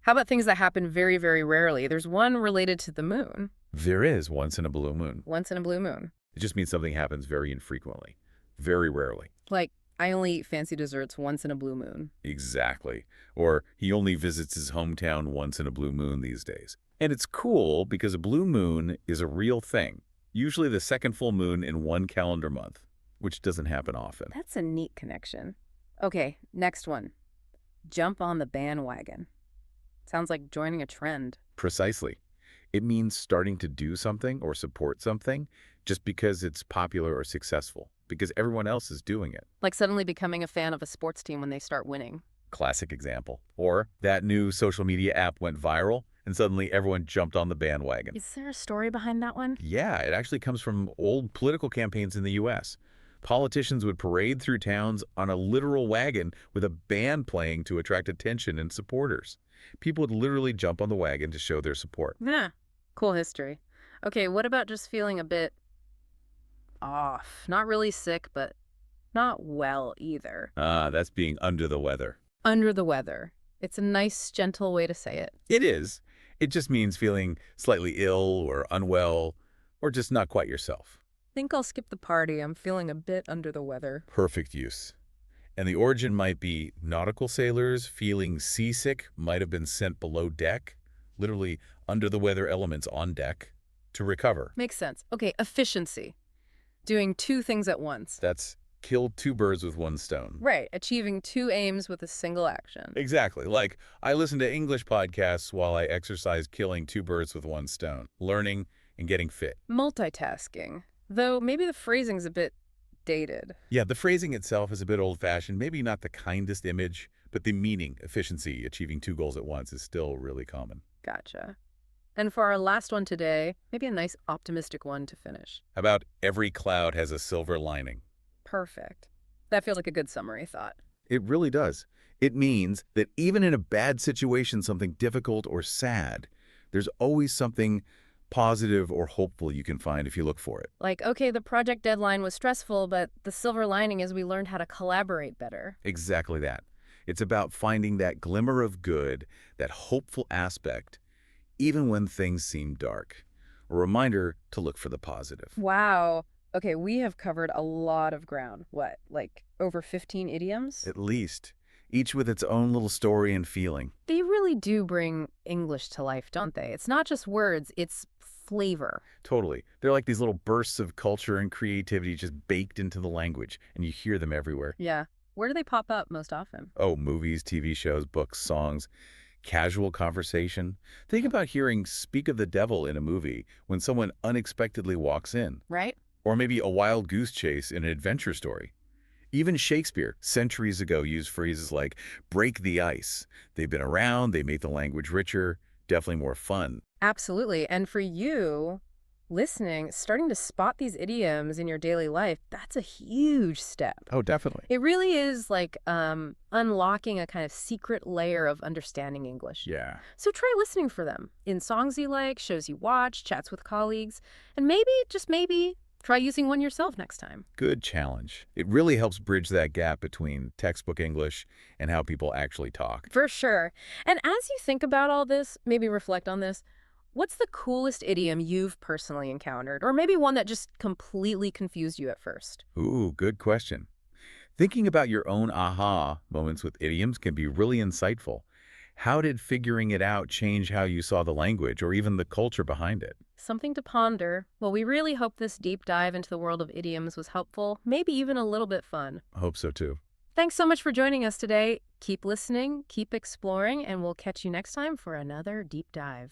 How about things that happen very, very rarely? There's one related to the moon. There is once in a blue moon. Once in a blue moon. It just means something happens very infrequently, very rarely. Like, I only eat fancy desserts once in a blue moon. Exactly. Or he only visits his hometown once in a blue moon these days. And it's cool because a blue moon is a real thing, usually the second full moon in one calendar month, which doesn't happen often. That's a neat connection. Okay, next one. Jump on the bandwagon. Sounds like joining a trend. Precisely. It means starting to do something or support something just because it's popular or successful, because everyone else is doing it. Like suddenly becoming a fan of a sports team when they start winning. Classic example. Or that new social media app went viral and suddenly everyone jumped on the bandwagon. Is there a story behind that one? Yeah, it actually comes from old political campaigns in the U.S. Politicians would parade through towns on a literal wagon with a band playing to attract attention and supporters. People would literally jump on the wagon to show their support. Yeah, cool history. Okay, what about just feeling a bit off? Not really sick, but not well either. That's being under the weather. Under the weather. It's a nice, gentle way to say it. It is. It just means feeling slightly ill or unwell or just not quite yourself. Think I'll skip the party. I'm feeling a bit under the weather. Perfect use. And the origin might be nautical sailors feeling seasick might have been sent below deck, literally under the weather elements on deck, to recover. Makes sense. Okay, efficiency. Doing two things at once. That's kill two birds with one stone. Right, achieving two aims with a single action. Exactly. Like, I listen to English podcasts while I exercise, killing two birds with one stone, learning and getting fit. Multitasking. Though maybe the phrasing's a bit dated. Yeah, the phrasing itself is a bit old-fashioned, maybe not the kindest image, but the meaning, efficiency, achieving two goals at once is still really common. Gotcha. And for our last one today, maybe a nice optimistic one to finish. How about every cloud has a silver lining? Perfect. That feels like a good summary thought. It really does. It means that even in a bad situation, something difficult or sad, there's always something positive or hopeful you can find if you look for it. Like, okay, the project deadline was stressful, but the silver lining is we learned how to collaborate better. Exactly that. It's about finding that glimmer of good, that hopeful aspect, even when things seem dark. A reminder to look for the positive. Wow. Okay, we have covered a lot of ground. What, like over 15 idioms? At least, each with its own little story and feeling. They really do bring English to life, don't they? It's not just words, it's flavor. Totally. They're like these little bursts of culture and creativity just baked into the language, and you hear them everywhere. Yeah. Where do they pop up most often? Oh, movies, TV shows, books, songs, casual conversation. Think about hearing Speak of the Devil in a movie when someone unexpectedly walks in. Right? Or maybe a wild goose chase in an adventure story. Even Shakespeare, centuries ago, used phrases like break the ice. They've been around, they make the language richer, definitely more fun. Absolutely. And for you, listening, starting to spot these idioms in your daily life, that's a huge step. Oh, definitely. It really is like unlocking a kind of secret layer of understanding English. Yeah. So try listening for them in songs you like, shows you watch, chats with colleagues, and maybe, just maybe, try using one yourself next time. Good challenge. It really helps bridge that gap between textbook English and how people actually talk. For sure. And as you think about all this, maybe reflect on this, what's the coolest idiom you've personally encountered? Or maybe one that just completely confused you at first? Ooh, good question. Thinking about your own aha moments with idioms can be really insightful. How did figuring it out change how you saw the language or even the culture behind it? Something to ponder. Well, we really hope this deep dive into the world of idioms was helpful, maybe even a little bit fun. I hope so too. Thanks so much for joining us today. Keep listening, keep exploring, and we'll catch you next time for another deep dive.